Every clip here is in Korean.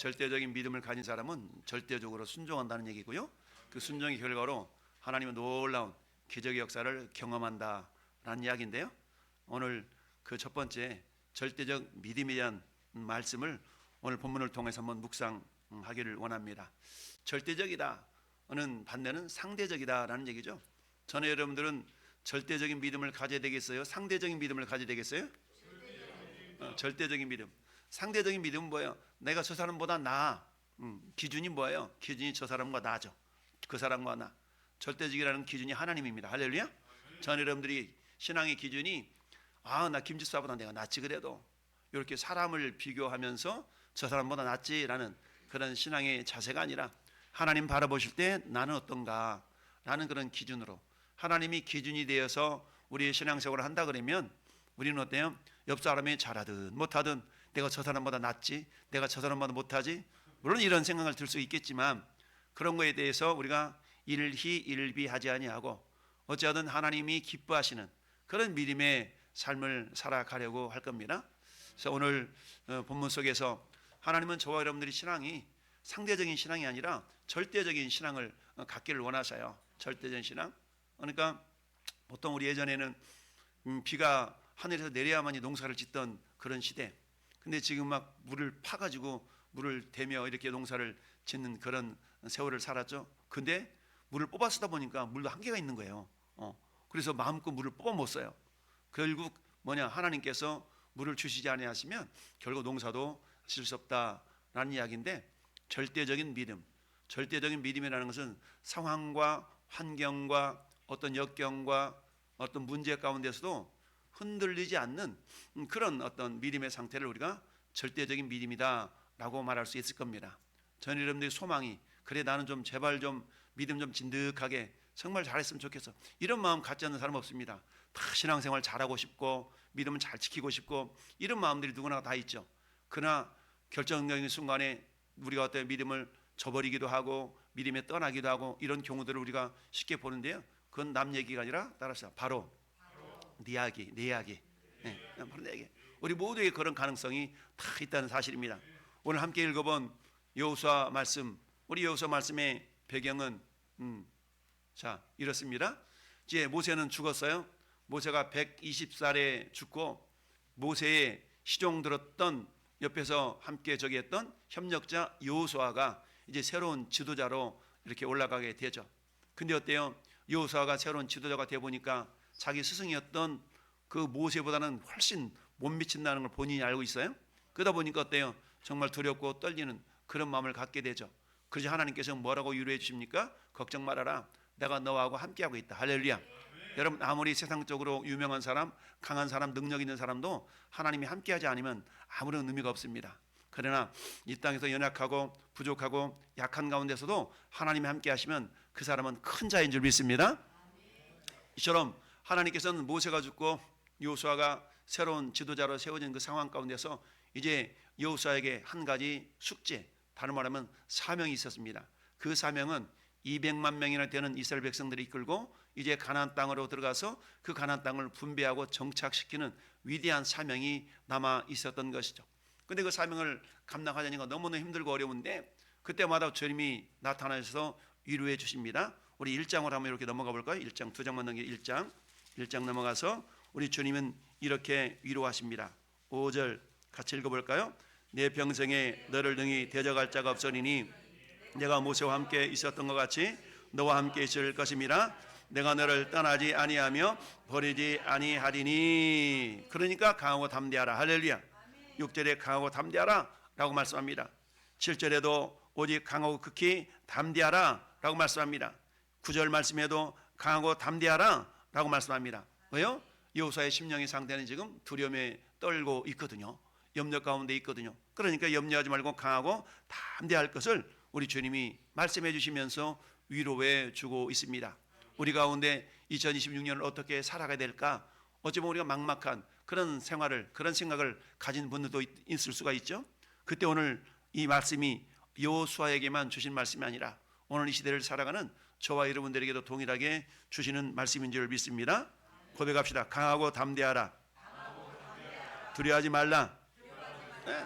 절대적인 믿음을 가진 사람은 절대적으로 순종한다는 얘기고요. 그 순종의 결과로 하나님의 놀라운 기적의 역사를 경험한다라는 이야기인데요. 오늘 그 첫 번째 절대적 믿음에 대한 말씀을 오늘 본문을 통해서 한번 묵상하기를 원합니다. 절대적이다는 반대는 상대적이다라는 얘기죠. 전에 여러분들은 절대적인 믿음을 가져야 되겠어요? 상대적인 믿음을 가져야 되겠어요? 절대적인 믿음. 상대적인 믿음은 뭐예요? 내가 저 사람보다 나아. 기준이 뭐예요? 기준이 저 사람과 나죠. 그 사람과 나. 절대적이라는 기준이 하나님입니다. 할렐루야. 전 여러분들이 신앙의 기준이 나 김지수보다 내가 낫지 그래도 이렇게 사람을 비교하면서 저 사람보다 낫지라는 그런 신앙의 자세가 아니라 하나님 바라보실 때 나는 어떤가 라는 그런 기준으로 하나님이 기준이 되어서 우리의 신앙생활을 한다 그러면 우리는 어때요? 옆 사람이 잘하든 못하든 내가 저 사람보다 낫지, 내가 저 사람보다 못하지, 물론 이런 생각을 들 수 있겠지만 그런 거에 대해서 우리가 일희일비하지 아니하고 어찌하든 하나님이 기뻐하시는 그런 믿음의 삶을 살아가려고 할 겁니다. 그래서 오늘 본문 속에서 하나님은 저와 여러분들이 신앙이 상대적인 신앙이 아니라 절대적인 신앙을 갖기를 원하셔요. 절대적인 신앙. 그러니까 보통 우리 예전에는 비가 하늘에서 내려야만이 농사를 짓던 그런 시대. 근데 지금 막 물을 파가지고 물을 대며 이렇게 농사를 짓는 그런 세월을 살았죠. 근데 물을 뽑아 쓰다 보니까 물도 한계가 있는 거예요. 그래서 마음껏 물을 뽑아 못 써요. 결국 하나님께서 물을 주시지 아니하시면 결국 농사도 지을 수 없다라는 이야기인데 절대적인 믿음. 절대적인 믿음이라는 것은 상황과 환경과 어떤 역경과 어떤 문제 가운데서도 흔들리지 않는 그런 어떤 믿음의 상태를 우리가 절대적인 믿음이다라고 말할 수 있을 겁니다. 전 여러분들의 소망이 그래 나는 좀 제발 좀 믿음 좀 진득하게 정말 잘했으면 좋겠어. 이런 마음 갖지 않는 사람 없습니다. 다 신앙생활 잘하고 싶고 믿음은 잘 지키고 싶고 이런 마음들이 누구나 다 있죠. 그러나 결정적인 순간에 우리가 어떤 믿음을 저버리기도 하고 믿음에 떠나기도 하고 이런 경우들을 우리가 쉽게 보는데요. 그건 남 얘기가 아니라 따라서 바로 네 이야기, 내 이야기. 네, 바로 내 이야기. 우리 모두의 그런 가능성이 다 있다는 사실입니다. 오늘 함께 읽어본 여호수아 말씀, 우리 여호수아 말씀의 배경은 이렇습니다. 이제 모세는 죽었어요. 모세가 120살에 죽고 모세의 시종 들었던 옆에서 함께 했던 협력자 여호수아가 이제 새로운 지도자로 이렇게 올라가게 되죠. 근데 어때요? 여호수아가 새로운 지도자가 돼 보니까 자기 스승이었던 그 모세보다는 훨씬 못 미친다는 걸 본인이 알고 있어요. 그러다 보니까 어때요? 정말 두렵고 떨리는 그런 마음을 갖게 되죠. 그래서 하나님께서 뭐라고 위로해 주십니까? 걱정 말아라. 내가 너하고 함께하고 있다. 할렐루야. 여러분 아무리 세상적으로 유명한 사람, 강한 사람, 능력 있는 사람도 하나님이 함께하지 않으면 아무런 의미가 없습니다. 그러나 이 땅에서 연약하고 부족하고 약한 가운데서도 하나님이 함께하시면 그 사람은 큰 자인 줄 믿습니다. 이처럼 하나님께서는 모세가 죽고 여호수아가 새로운 지도자로 세워진 그 상황 가운데서 이제 여호수아에게 한 가지 숙제, 다른 말하면 사명이 있었습니다. 그 사명은 200만 명이나 되는 이스라엘 백성들이 이끌고 이제 가나안 땅으로 들어가서 그 가나안 땅을 분배하고 정착시키는 위대한 사명이 남아 있었던 것이죠. 근데 그 사명을 감당하자니까 너무나 힘들고 어려운데 그때마다 주님이 나타나셔서 위로해 주십니다. 우리 1장으로 한번 이렇게 넘어가 볼까요? 1장, 2장만 넘겨 1장 넘어가서 우리 주님은 이렇게 위로하십니다. 5절 같이 읽어볼까요? 내 평생에 너를 등이 대적할 자가 없으리니 내가 모세와 함께 있었던 것 같이 너와 함께 있을 것임이라. 내가 너를 떠나지 아니하며 버리지 아니하리니. 그러니까 강하고 담대하라. 할렐루야. 6절에 강하고 담대하라 라고 말씀합니다. 7절에도 오직 강하고 극히 담대하라 라고 말씀합니다. 9절 말씀에도 강하고 담대하라 라고 말씀합니다. 왜요? 여호수아의 심령의 상태는 지금 두려움에 떨고 있거든요. 염려 가운데 있거든요. 그러니까 염려하지 말고 강하고 담대할 것을 우리 주님이 말씀해 주시면서 위로해 주고 있습니다. 우리 가운데 2026년을 어떻게 살아가야 될까? 어쩌면 우리가 막막한 그런 생활을, 그런 생각을 가진 분들도 있을 수가 있죠. 그때 오늘 이 말씀이 여호수아에게만 주신 말씀이 아니라 오늘 이 시대를 살아가는 저와 여러분들에게도 동일하게 주시는 말씀인 줄 믿습니다. 고백합시다. 강하고 담대하라. 두려워하지 말라. 네.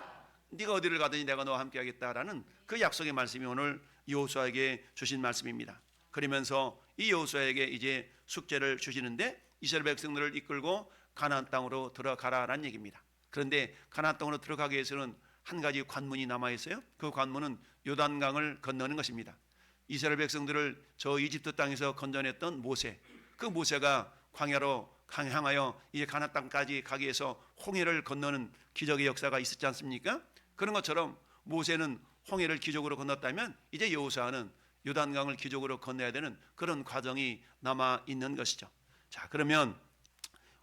네가 어디를 가든지 내가 너와 함께 하겠다라는 그 약속의 말씀이 오늘 여호수아에게 주신 말씀입니다. 그러면서 이 여호수아에게 이제 숙제를 주시는데 이스라엘 백성들을 이끌고 가나안 땅으로 들어가라라는 얘기입니다. 그런데 가나안 땅으로 들어가기 위해서는 한 가지 관문이 남아 있어요. 그 관문은 요단강을 건너는 것입니다. 이스라엘 백성들을 저 이집트 땅에서 건져냈던 모세, 그 모세가 광야로 향하여 이제 가나안 땅까지 가기 위해서 홍해를 건너는 기적의 역사가 있었지 않습니까? 그런 것처럼 모세는 홍해를 기적으로 건넜다면 이제 여호수아는 요단강을 기적으로 건너야 되는 그런 과정이 남아 있는 것이죠. 자, 그러면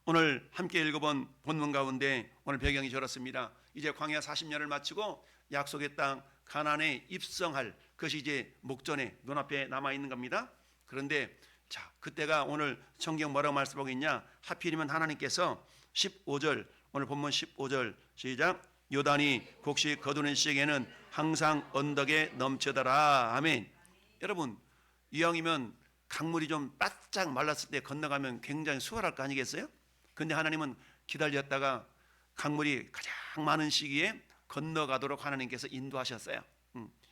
오늘 함께 읽어본 본문 가운데 오늘 배경이 저렇습니다. 이제 광야 40년을 마치고 약속의 땅 가나안에 입성할 것이 이제 목전에 눈앞에 남아 있는 겁니다. 그런데 자, 그때가 오늘 성경 뭐라고 말씀하고 있냐? 하필이면 하나님께서 15절, 오늘 본문 15절 시작. 요단이 곡식 거두는 시기에는 항상 언덕에 넘쳐더라. 아멘. 여러분, 이왕이면 강물이 좀 바짝 말랐을 때 건너가면 굉장히 수월할 거 아니겠어요? 근데 하나님은 기다렸다가 강물이 가장 많은 시기에 건너가도록 하나님께서 인도하셨어요.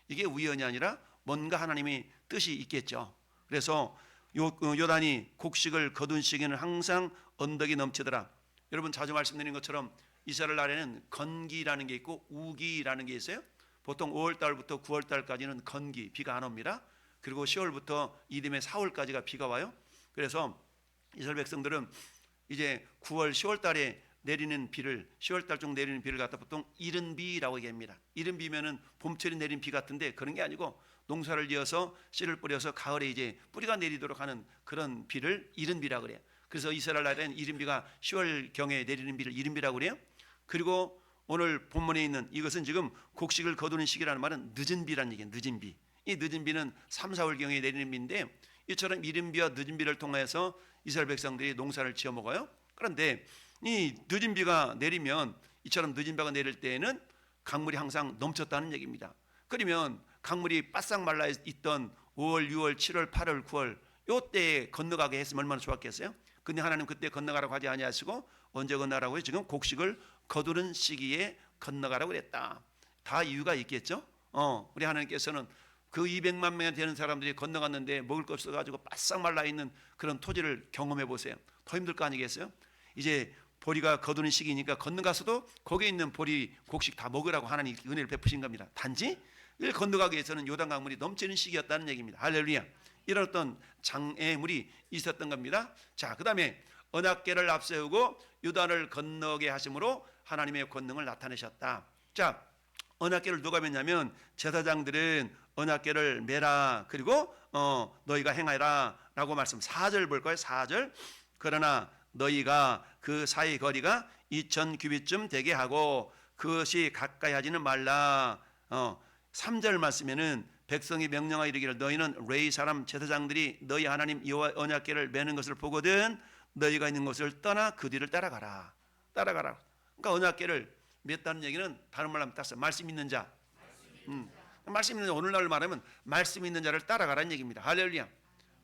이게 우연이 아니라 뭔가 하나님의 뜻이 있겠죠. 그래서 요단이 곡식을 거둔 시기에는 항상 언덕이 넘치더라. 여러분 자주 말씀드린 것처럼 이스라엘 나라에는 건기라는 게 있고 우기라는 게 있어요. 보통 5월달부터 9월달까지는 건기, 비가 안 옵니다. 그리고 10월부터 이듬해 4월까지가 비가 와요. 그래서 이스라엘 백성들은 이제 9월, 10월달에 내리는 비를 10월달 중 내리는 비를 갖다 보통 이른 비라고 얘기합니다. 이른 비면은 봄철에 내린 비 같은데 그런 게 아니고 농사를 지어서 씨를 뿌려서 가을에 이제 뿌리가 내리도록 하는 그런 비를 이른 비라 그래요. 그래서 이스라엘 나라에는 이른 비가 10월 경에 내리는 비를 이른 비라고 그래요. 그리고 오늘 본문에 있는 이것은 지금 곡식을 거두는 시기라는 말은 늦은 비라는 얘기예요. 늦은 비. 이 늦은 비는 3, 4월 경에 내리는 비인데 이처럼 이른 비와 늦은 비를 통해서 이스라엘 백성들이 농사를 지어 먹어요. 그런데 이 늦은 비가 내리면 이처럼 늦은 비가 내릴 때에는 강물이 항상 넘쳤다는 얘기입니다. 그러면 강물이 바싹 말라 있던 5월, 6월, 7월, 8월, 9월 요때에 건너가게 했으면 얼마나 좋았겠어요? 근데 하나님 그때 건너가라고 하지 아니하시고 언제 건너가라고 해요? 지금 곡식을 거두는 시기에 건너가라고 그랬다. 다 이유가 있겠죠? 우리 하나님께서는 그 200만 명이 되는 사람들이 건너갔는데 먹을 거 없어가지고 바싹 말라 있는 그런 토지를 경험해 보세요. 더 힘들 거 아니겠어요? 이제 보리가 거두는 시기니까 건너가서도 거기에 있는 보리 곡식 다 먹으라고 하나님 은혜를 베푸신 겁니다. 단지 이를 건너가기 위해서는 요단 강물이 넘치는 시기였다는 얘기입니다. 할렐루야. 이런 어떤 장애물이 있었던 겁니다. 자, 그 다음에 언약궤를 앞세우고 요단을 건너게 하심으로 하나님의 권능을 나타내셨다. 자, 언약궤를 누가 맸냐면 제사장들은 언약궤를 매라. 그리고 너희가 행하라 라고 말씀. 4절 볼 거예요. 4절. 그러나 너희가 그 사이 거리가 2000 규빗쯤 되게 하고 그것이 가까이 하지는 말라. 3절 말씀에는 백성이 명령하여 이르기를 너희는 레위 사람 제사장들이 너희 하나님 여호와 언약궤를 매는 것을 보거든 너희가 있는 곳을 떠나 그 뒤를 따라가라. 따라가라. 그러니까 언약궤를 맸다는 얘기는 다른 말로 하면 따서 말씀 있는 자. 말씀 있는 자, 오늘날 말하면 말씀 있는 자를 따라가라는 얘기입니다. 할렐루야.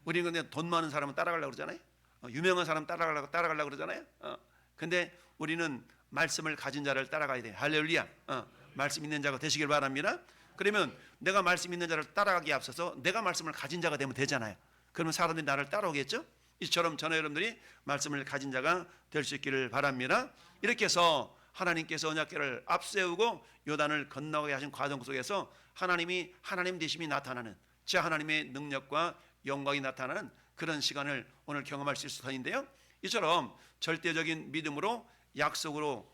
우리는 근데 돈 많은 사람은 따라가려고 그러잖아요. 유명한 사람 따라가려고 그러잖아요. 근데 우리는 말씀을 가진 자를 따라가야 돼요. 할렐루야. 말씀 있는 자가 되시길 바랍니다. 그러면 내가 말씀 있는 자를 따라가기에 앞서서 내가 말씀을 가진 자가 되면 되잖아요. 그러면 사람들이 나를 따라오겠죠. 이처럼 저는 여러분들이 말씀을 가진 자가 될 수 있기를 바랍니다. 이렇게 해서 하나님께서 언약궤를 앞세우고 요단을 건너게 하신 과정 속에서 하나님이 하나님 되심이 나타나는 제 하나님의 능력과 영광이 나타나는 그런 시간을 오늘 경험할 수 있을 터인데요. 이처럼 절대적인 믿음으로 약속으로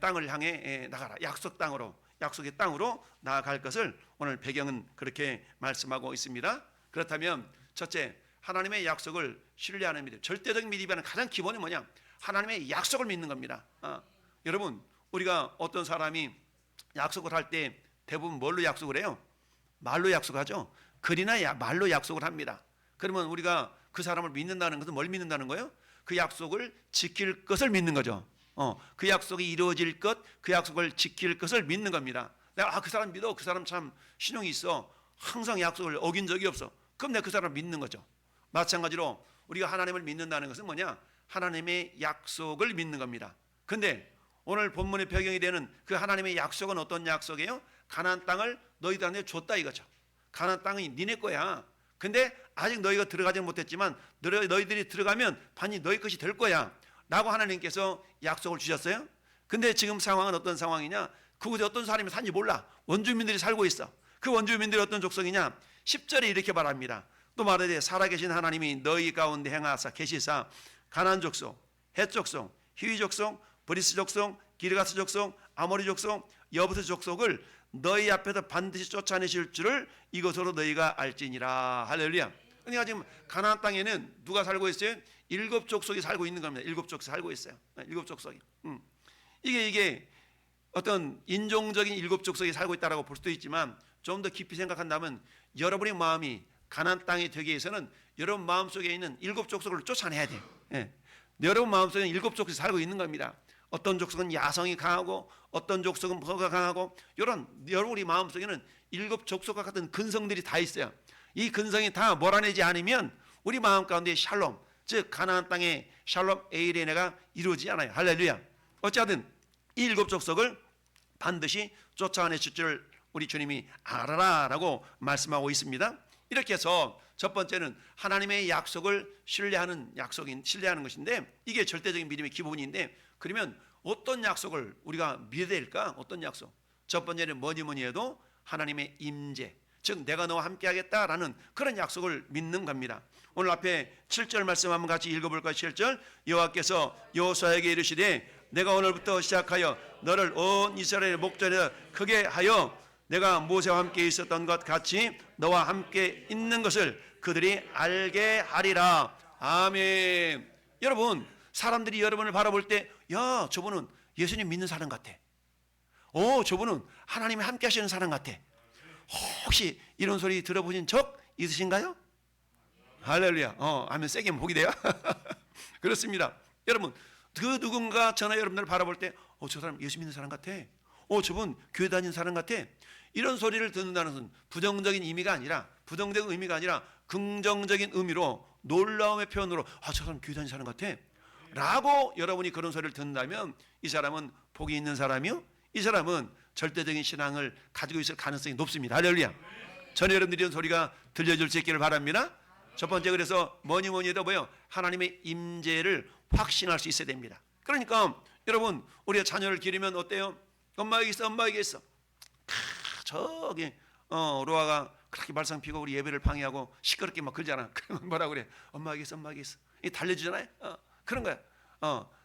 땅을 향해 나가라. 약속 땅으로 약속의 땅으로 나아갈 것을 오늘 배경은 그렇게 말씀하고 있습니다. 그렇다면 첫째, 하나님의 약속을 신뢰하는 믿음. 절대적인 믿음이라는 가장 기본이 뭐냐? 하나님의 약속을 믿는 겁니다. 여러분, 우리가 어떤 사람이 약속을 할 때 대부분 뭘로 약속을 해요? 말로 약속하죠. 글이나 말로 약속을 합니다. 그러면 우리가 그 사람을 믿는다는 것은 뭘 믿는다는 거예요? 그 약속을 지킬 것을 믿는 거죠. 그 약속이 이루어질 것, 그 약속을 지킬 것을 믿는 겁니다. 내가 그 사람 믿어. 그 사람 참 신용이 있어. 항상 약속을 어긴 적이 없어. 그럼 내가 그 사람을 믿는 거죠. 마찬가지로 우리가 하나님을 믿는다는 것은 뭐냐? 하나님의 약속을 믿는 겁니다. 근데 오늘 본문의 배경이 되는 그 하나님의 약속은 어떤 약속이에요? 가나안 땅을 너희들한테 줬다 이거죠. 가나안 땅이 니네 거야. 근데 아직 너희가 들어가지 못했지만 너희들이 들어가면 반드시 너희 것이 될 거야 라고 하나님께서 약속을 주셨어요. 근데 지금 상황은 어떤 상황이냐? 그곳에 어떤 사람이 사는지 몰라. 원주민들이 살고 있어. 그 원주민들이 어떤 족속이냐? 10절에 이렇게 말합니다. 또 말하되 살아계신 하나님이 너희 가운데 행하사 계시사 가나안 족속, 헷 족속, 히위 족속, 브리스 족속, 기르가스 족속, 아모리 족속, 여부스 족속을 너희 앞에서 반드시 쫓아내실 줄을 이것으로 너희가 알지니라. 할렐루야. 그러니까 지금 가나안 땅에는 누가 살고 있어요? 7 족속이 살고 있는 겁니다. 7 족속이 살고 있어요. 7 족속이. 이게 어떤 인종적인 7 족속이 살고 있다라고 볼 수도 있지만 좀 더 깊이 생각한다면 여러분의 마음이 가나안 땅이 되기 위해서는 여러분 마음속에 있는 7 족속을 쫓아내야 돼요. 예. 여러분 마음속에 7 족속이 살고 있는 겁니다. 어떤 족속은 야성이 강하고 어떤 족속은 허가 강하고 이런 여러분이 마음속에는 7 족속과 같은 근성들이 다 있어요. 이 근성이 다 몰아내지 않으면 우리 마음 가운데 샬롬, 즉 가나안 땅의 샬롬 에이레네가 이루어지지 않아요. 할렐루야. 어찌하든 이 7 족속을 반드시 쫓아내실 줄 우리 주님이 알아라라고 말씀하고 있습니다. 이렇게 해서 첫 번째는 하나님의 약속을 신뢰하는 것인데 이게 절대적인 믿음의 기본인데 그러면 어떤 약속을 우리가 믿어야 될까? 어떤 약속? 첫 번째는 뭐니 해도 하나님의 임재, 즉 내가 너와 함께 하겠다라는 그런 약속을 믿는 겁니다. 오늘 앞에 7절 말씀 한번 같이 읽어볼까요? 7절 여호와께서 여호수아에게 이르시되 내가 오늘부터 시작하여 너를 온 이스라엘의 목전에 크게 하여 내가 모세와 함께 있었던 것 같이 너와 함께 있는 것을 그들이 알게 하리라. 아멘. 여러분, 사람들이 여러분을 바라볼 때 야, 저분은 예수님 믿는 사람 같아. 저분은 하나님이 함께 하시는 사람 같아. 혹시 이런 소리 들어보신 적 있으신가요? 할렐루야. 아멘. 세게 목이 돼요. 그렇습니다. 여러분, 그 누군가 저나 여러분들을 바라볼 때 저 사람 예수 믿는 사람 같아. 저분 교회 다니는 사람 같아. 이런 소리를 듣는다는 것은 부정적인 의미가 아니라 긍정적인 의미로 놀라움의 표현으로 저 사람 교회 다니는 사람 같아 라고 여러분이 그런 소리를 듣는다면 이 사람은 복이 있는 사람이요, 이 사람은 절대적인 신앙을 가지고 있을 가능성이 높습니다. 할렐루야. 저는 여러분들이 이런 소리가 들려줄 수 있기를 바랍니다. 첫 번째, 그래서 뭐니 해도 하나님의 임재를 확신할 수 있어야 됩니다. 그러니까 여러분, 우리가 자녀를 기르면 어때요? 엄마에게 있어. 저기 로아가 그렇게 말썽 피고 우리 예배를 방해하고 시끄럽게 막 그러잖아. 그러면 뭐라 그래? 엄마에게 있어. 이 달래주잖아요. 그런 거야.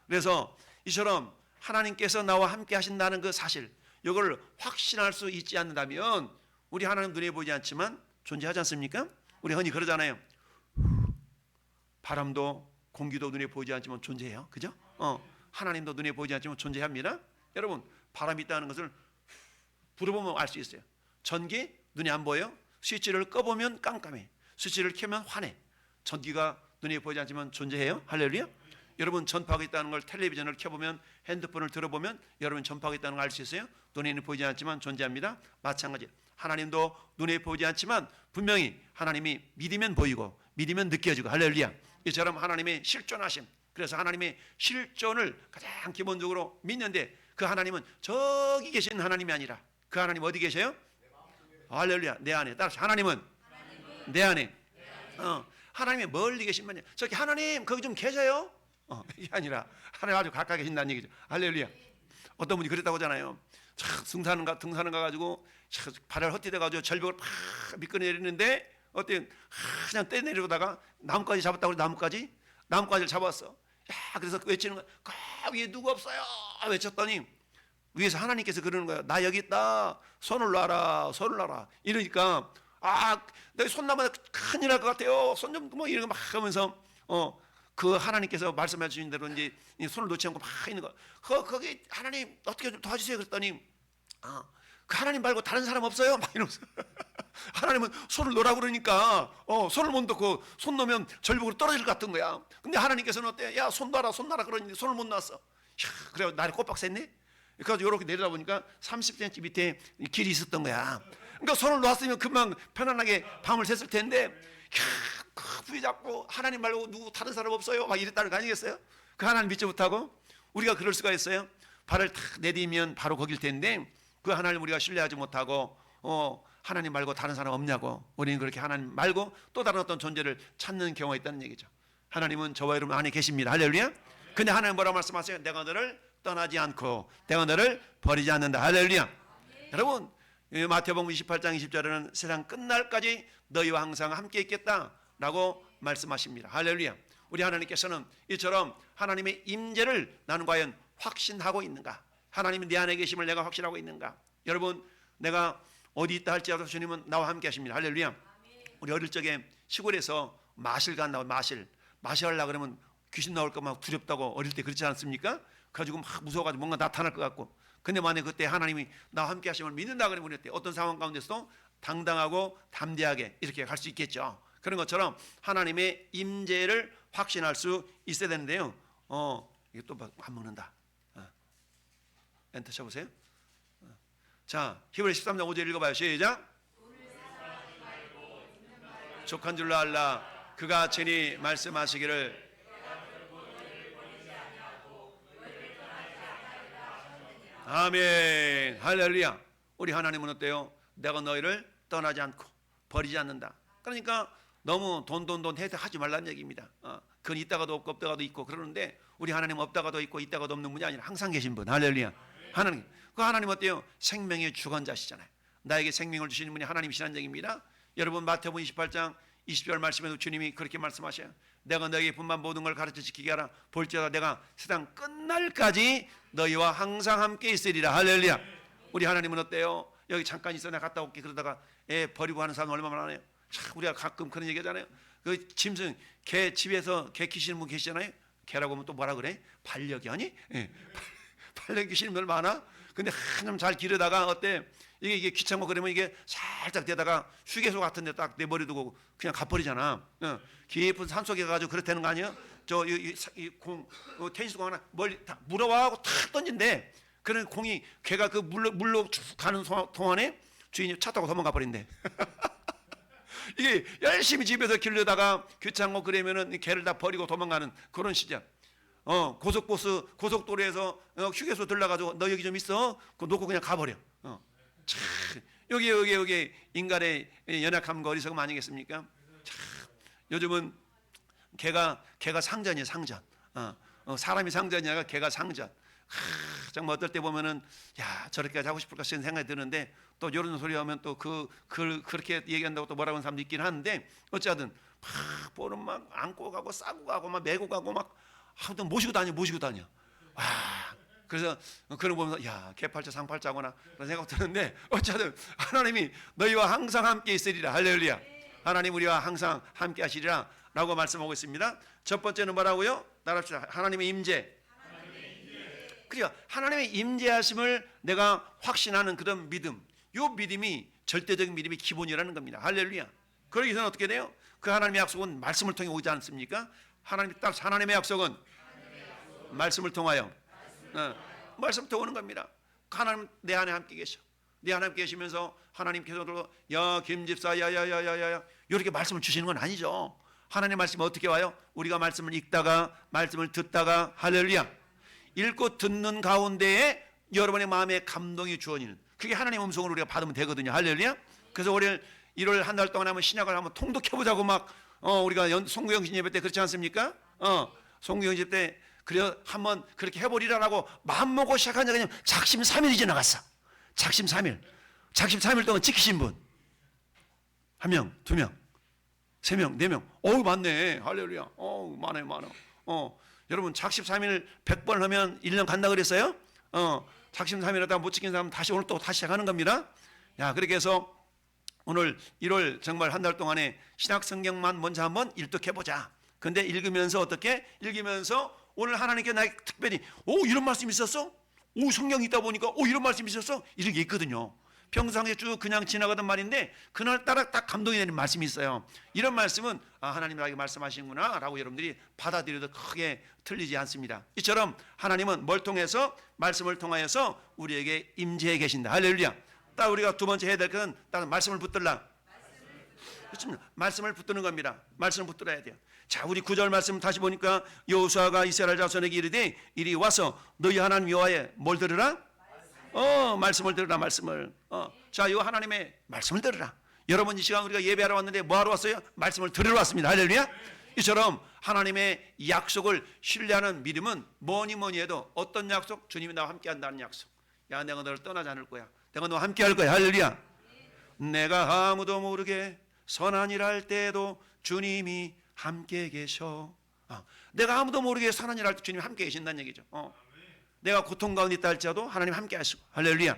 그래서 이처럼 하나님께서 나와 함께 하신다는 그 사실, 이걸 확신할 수 있지 않는다면 우리 하나님 눈에 보이지 않지만 존재하지 않습니까? 우리 흔히 그러잖아요. 바람도 공기도 눈에 보이지 않지만 존재해요. 그죠? 하나님도 눈에 보이지 않지만 존재합니다. 여러분, 바람이 있다는 것을 불어보면 알 수 있어요. 전기 눈에 안 보여요. 스위치를 꺼보면 깜깜해. 스위치를 켜면 환해. 전기가 눈에 보이지 않지만 존재해요. 할렐루야. 여러분, 전파가 있다는 걸 텔레비전을 켜보면, 핸드폰을 들어보면 여러분 전파가 있다는 걸 알 수 있어요. 눈에는 보이지 않지만 존재합니다. 마찬가지, 하나님도 눈에 보이지 않지만 분명히 하나님이 믿으면 보이고 믿으면 느껴지고, 할렐루야. 이처럼 하나님의 실존하심, 그래서 하나님의 실존을 가장 기본적으로 믿는데 그 하나님은 저기 계신 하나님이 아니라 그 하나님 어디 계세요? 할렐루야. 내 안에. 따라서 하나님은 내 안에. 하나님이 멀리 계신 분이 저기 하나님 거기 좀 계세요? 이게 아니라 하나님 아주 가까이 계신다는 얘기죠. 할렐루야. 어떤 분이 그랬다고 하잖아요. 등산을 가가지고 발을 헛디뎌 가지고 절벽을 팍 미끄러내리는데 어때? 그냥 떼내려다가 나뭇가지 잡았다고. 나뭇가지를 잡았어. 그래서 외치는 거야. 거기 누구 없어요? 외쳤더니 위에서 하나님께서 그러는 거야. 나 여기 있다. 손을 놔라. 이러니까 내 손 나면 큰일 날 것 같아요. 손 좀 뭐 이런 거 막 하면서 그 하나님께서 말씀해 주신 대로 이제 손을 놓지 않고 막 있는 거. 거기 하나님 어떻게 좀 도와주세요. 그랬더니 그 하나님 말고 다른 사람 없어요? 막 이러면서 하나님은 손을 놓으라고 그러니까 손을 못 놓고 손 놓으면 절벽으로 떨어질 것 같은 거야. 근데 하나님께서는 어때? 야, 손 놔라 그러는데 손을 못 놨어. 그래 날이 꼬박 샜네. 그래서 이렇게 내려다 보니까 30cm 밑에 길이 있었던 거야. 그러니까 손을 놨으면 금방 편안하게 밤을 샜을 텐데 부여잡고 하나님 말고 누구 다른 사람 없어요? 막 이랬다는 거 아니겠어요? 그 하나님 믿지 못하고 우리가 그럴 수가 있어요. 발을 탁 내디면 바로 거길 텐데 그 하나님 우리가 신뢰하지 못하고 하나님 말고 다른 사람 없냐고 우리는 그렇게 하나님 말고 또 다른 어떤 존재를 찾는 경우가 있다는 얘기죠. 하나님은 저와 여러분 안에 계십니다. 할렐루야. 근데 하나님 뭐라고 말씀하세요? 내가 너를 떠나지 않고 내가 너를 버리지 않는다. 할렐루야. 여러분 마태복음 28장 20절에는 세상 끝날까지 너희와 항상 함께 있겠다라고 말씀하십니다. 할렐루야. 우리 하나님께서는 이처럼 하나님의 임재를 나는 과연 확신하고 있는가? 하나님이 내 안에 계심을 내가 확신하고 있는가? 여러분 내가 어디 있다 할지라도 주님은 나와 함께 하십니다. 할렐루야. 우리 어릴 적에 시골에서 마실 간다고 마시하려고 그러면 귀신 나올까 막 두렵다고 어릴 때 그렇지 않습니까? 그래가지고 막 무서워가지고 뭔가 나타날 것 같고 근데 만약에 그때 하나님이 나와 함께 하심을 믿는다 그러면 우리 어떤 상황 가운데서도 당당하고 담대하게 이렇게 갈 수 있겠죠. 그런 것처럼 하나님의 임재를 확신할 수 있어야 되는데요. 이게 또 안 먹는다. 엔터 쳐보세요. 자, 히브리 13장 5절 읽어봐요. 시작. 족한 줄로 알라. 그가 친히 말씀하시기를 아멘. 할렐루야. 우리 하나님은 어때요? 내가 너희를 떠나지 않고 버리지 않는다. 그러니까 너무 돈 하지 말라는 얘기입니다. 그건 있다가도 없고 없다가도 있고 그러는데 우리 하나님 없다가도 있고 있다가도 없는 분이 아니라 항상 계신 분. 할렐루야. 하나님. 그 하나님 어때요? 생명의 주관자시잖아요. 나에게 생명을 주시는 분이 하나님이시라는 얘기입니다. 여러분 마태복음 28장 20절 말씀에도 주님이 그렇게 말씀하셔요. 내가 너에게 분만 모든 걸 가르쳐 지키게 하라. 볼지어다 내가 세상 끝날까지 너희와 항상 함께 있으리라. 할렐루야. 우리 하나님은 어때요? 여기 잠깐 있어 내가 갔다 올게 그러다가 애 버리고 하는 사람 얼마나 많아요. 참 우리가 가끔 그런 얘기 하잖아요. 그 짐승 개 집에서 개 키시는 분 계시잖아요. 개라고 하면 또 뭐라 그래? 반려견이 아니? 예. 반려견 키시는 분 많아. 근데 한참 잘 기르다가 어때? 이게 귀찮고 그러면 이게 살짝 되다가 휴게소 같은 데 딱 내버려두고 그냥 가버리잖아. 깊은 산속에 가가지고 그렇다는 거 아니에요? 테니스공 하나 멀리 딱 물어와고 탁 던진대. 그런 공이 걔가 그 물로 쭉 가는 동안에 주인이 차 타고 도망가 버린대. 이게 열심히 집에서 기르다가 귀찮고 그러면은 개를 다 버리고 도망가는 그런 시절. 고속도로에서 휴게소 들러가지고 너 여기 좀 있어. 그거 놓고 그냥 가버려. 참, 여기 인간의 연약함과 어리석음 아니겠습니까? 참, 요즘은 개가 상전이에요. 상전. 사람이 상전이 아니라 개가 상전. 정말 어떨 때 보면은 야 저렇게까지 하고 싶을까 싶은 생각이 드는데 또 이런 소리 하면 또 그렇게 얘기한다고 또 뭐라고 하는 사람도 있긴 하는데 어쨌든 막 보는 막 안고 가고 싸고 가고 막 메고 가고 막 하여튼 모시고 다녀. 그래서 그런 거 보면서 야 개팔자 상팔자구나 그런 생각 드는데 어쨌든 하나님이 너희와 항상 함께 있으리라. 할렐루야. 하나님 우리와 항상 함께 하시리라 라고 말씀하고 있습니다. 첫 번째는 뭐라고요? 따라합시다. 하나님의 임재. 그러니까 하나님의 임재하심을 내가 확신하는 그런 믿음, 이 믿음이 절대적인 믿음이 기본이라는 겁니다. 할렐루야. 그러기 위해서는 어떻게 돼요? 그 하나님의 약속은 말씀을 통해 오지 않습니까? 하나님의 약속은 말씀을 통하여 말씀 통하는 겁니다. 하나님 내 안에 함께 계셔. 내 안에 함께 계시면서 하나님께서도 야 김집사 야야야야야 이렇게 말씀을 주시는 건 아니죠. 하나님의 말씀이 어떻게 와요? 우리가 말씀을 읽다가 말씀을 듣다가 할렐루야 읽고 듣는 가운데에 여러분의 마음에 감동이 주어지는 그게 하나님의 음성을 우리가 받으면 되거든요. 할렐루야. 그래서 우리 1월 한 달 동안 한번 신약을 한번 통독해보자고 막 우리가 송구영신 예배 때 그렇지 않습니까? 송구영신 예배 때 그래 한번 그렇게 해보리라라고 마음먹고 시작한 지 그냥 작심 3일이 지나갔어. 작심 3일 동안 지키신 분 1명, 2명, 3명, 4명. 어우 많네. 할렐루야. 많아요. 여러분 작심 3일 100번 하면 1년 간다 그랬어요? 작심 3일 하다가 못 지킨 사람 다시 오늘 또 다시 시작하는 겁니다. 야 그렇게 해서 오늘 1월 정말 한 달 동안에 신약 성경만 먼저 한번 일독해보자. 근데 읽으면서 어떻게? 읽으면서 오늘 하나님께 나에게 특별히 이런 말씀이 있었어? 성경이 있다 보니까 이런 말씀이 있었어? 이런 게 있거든요. 평상시에 쭉 그냥 지나가던 말인데 그날따라 딱 감동이 되는 말씀이 있어요. 이런 말씀은 하나님 나에게 말씀하시는구나 라고 여러분들이 받아들여도 크게 틀리지 않습니다. 이처럼 하나님은 뭘 통해서? 말씀을 통하여서 우리에게 임재해 계신다. 할렐루야. 딱 우리가 두 번째 해야 될 것은 딱 말씀을 붙들라. 그렇습니다. 말씀을 붙드는 겁니다. 말씀을 붙들어야 돼요. 자, 우리 9절 말씀 다시 보니까 여호수아가 이스라엘 자손에게 이르되 이리 와서 너희 하나님 여호와의 뭘 들으라? 말씀을 들으라. 말씀을. 자, 요 하나님의 말씀을 들으라. 여러분 이 시간 우리가 예배하러 왔는데 뭐 하러 왔어요? 말씀을 들으러 왔습니다. 할렐루야. 이처럼 하나님의 약속을 신뢰하는 믿음은 뭐니 해도 어떤 약속? 주님이 나와 함께 한다는 약속. 야, 내가 너를 떠나지 않을 거야. 내가 너와 함께 할 거야. 할렐루야. 내가 아무도 모르게 선한 일 할 때에도 주님이 함께 계셔. 내가 아무도 모르게 선한 일 할 때 주님이 함께 계신다는 얘기죠. 내가 고통 가운데 있다 할지라도 하나님 함께 하시고. 할렐루야.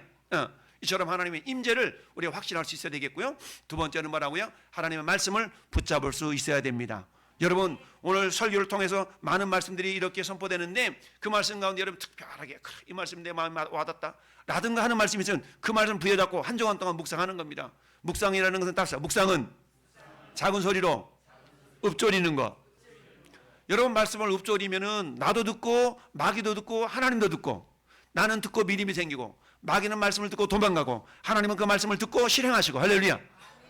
이처럼 하나님의 임재를 우리가 확신할 수 있어야 되겠고요. 두 번째는 뭐라고요? 하나님의 말씀을 붙잡을 수 있어야 됩니다. 여러분 오늘 설교를 통해서 많은 말씀들이 이렇게 선포되는데 그 말씀 가운데 여러분 특별하게 이 말씀 내 마음에 와닿다 라든가 하는 말씀이 있으면 그 말씀 부여잡고 한 주간 동안 묵상하는 겁니다. 묵상이라는 것은 따라서 묵상은 작은 소리로 읊조리는 것. 여러분 말씀을 읊조리면은 나도 듣고 마귀도 듣고 하나님도 듣고, 나는 듣고 믿음이 생기고 마귀는 말씀을 듣고 도망가고 하나님은 그 말씀을 듣고 실행하시고. 할렐루야.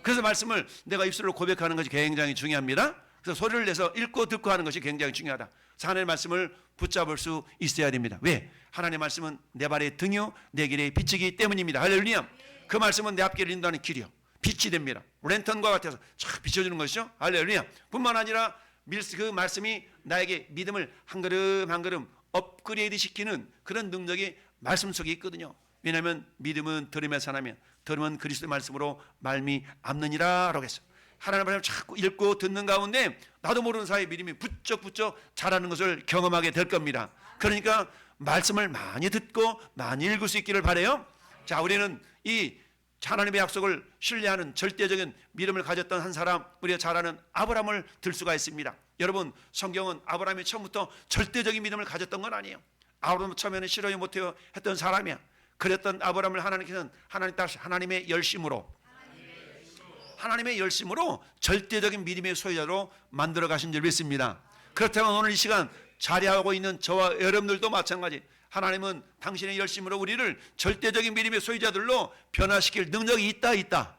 그래서 말씀을 내가 입술로 고백하는 것이 굉장히 중요합니다. 그래서 소리를 내서 읽고 듣고 하는 것이 굉장히 중요하다. 하나님의 말씀을 붙잡을 수 있어야 됩니다. 왜? 하나님의 말씀은 내 발의 등이요 내 길의 빛이기 때문입니다. 할렐루야. 그 말씀은 내 앞길을 인도하는 길이요 빛이 됩니다. 랜턴과 같아서 쫙 비춰주는 것이죠. 할렐루야. 뿐만 아니라 그 말씀이 나에게 믿음을 한 걸음 한 걸음 업그레이드 시키는 그런 능력이 말씀 속에 있거든요. 왜냐하면 믿음은 들으면서 하나면 들으면 그리스도의 말씀으로 말미암느니라 라고 했어요. 하나님의 말씀을 자꾸 읽고 듣는 가운데 나도 모르는 사이에 믿음이 부쩍부쩍 자라는 것을 경험하게 될 겁니다. 그러니까 말씀을 많이 듣고 많이 읽을 수 있기를 바라요. 자, 우리는 이 하나님의 약속을 신뢰하는 절대적인 믿음을 가졌던 한 사람, 우리가 잘 아는 아브라함을 들 수가 있습니다. 여러분 성경은 아브라함이 처음부터 절대적인 믿음을 가졌던 건 아니에요. 아브라함은 처음에는 싫어요 못해요 했던 사람이야. 그랬던 아브라함을 하나님께서는 하나님의 열심으로 절대적인 믿음의 소유자로 만들어 가신 줄 믿습니다. 그렇다면 오늘 이 시간 자리하고 있는 저와 여러분들도 마찬가지, 하나님은 당신의 열심으로 우리를 절대적인 믿음의 소유자들로 변화시킬 능력이 있다.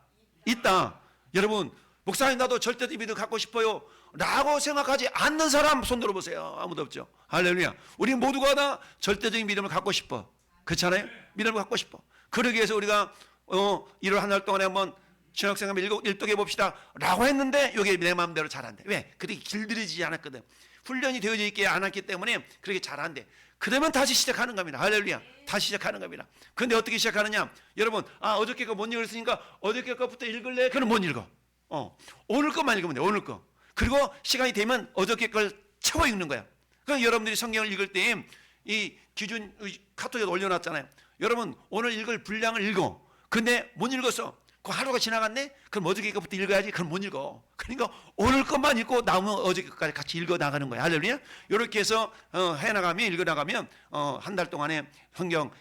여러분 목사님 나도 절대적인 믿음 갖고 싶어요 라고 생각하지 않는 사람 손 들어보세요. 아무도 없죠. 할렐루야. 우리 모두가 다 절대적인 믿음을 갖고 싶어. 그렇잖아요. 믿음을 갖고 싶어. 그러기 위해서 우리가 1월 한 달 동안에 한번 신학생활 일독해 봅시다 라고 했는데 이게 내 마음대로 잘 안 돼. 왜? 그렇게 길들이지 않았거든. 훈련이 되어져 있지 않았기 때문에 그렇게 잘 안 돼. 그러면 다시 시작하는 겁니다. 할렐루야. 다시 시작하는 겁니다. 그런데 어떻게 시작하느냐? 여러분 어저께 거 못 읽었으니까 어저께 거부터 읽을래? 그럼 못 읽어. 오늘 것만 읽으면 돼. 오늘 거. 그리고 시간이 되면 어저께 걸 채워 읽는 거야. 그럼 여러분들이 성경을 읽을 때 이 기준 카톡에 올려놨잖아요. 여러분 오늘 읽을 분량을 읽어. 근데 못 읽었어. 그 하루가 지나갔네? 그럼 어저께 것부터 읽어야지. 그럼 못 읽어. 그러니까 오늘 것만 읽고 남은 어저께 것까지 같이 읽어 나가는 거야. 할렐루야. 이렇게 해서 해나가면 읽어 나가면 한 달 동안에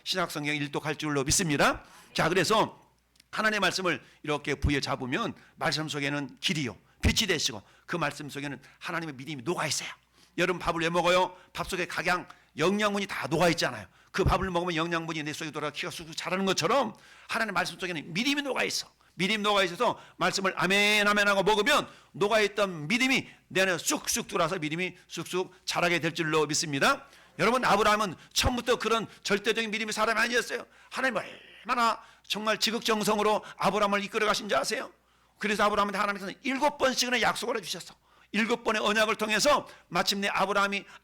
신약 성경 일독할 줄로 믿습니다. 자, 그래서 하나님의 말씀을 이렇게 부여잡으면 말씀 속에는 길이요 빛이 되시고 그 말씀 속에는 하나님의 믿음이 녹아 있어요. 여러분 밥을 왜 먹어요? 밥 속에 각양 영양분이 다 녹아 있잖아요. 그 밥을 먹으면 영양분이 내 속에 돌아가 키가 쑥쑥 자라는 것처럼 하나님의 말씀 속에는 믿음이 녹아 있어. 믿음이 녹아 있어서 말씀을 아멘 하고 먹으면 녹아 있던 믿음이 내 안에 쑥쑥 들어와서 믿음이 쑥쑥 자라게 될 줄로 믿습니다. 여러분 아브라함은 처음부터 그런 절대적인 믿음의 사람이 아니었어요. 하나님 얼마나 정말 지극정성으로 아브라함을 이끌어 가신지 아세요? 그래서 아브라함한테 하나님께서는 7번씩이나 약속을 해주셨어. 7번의 언약을 통해서 마침내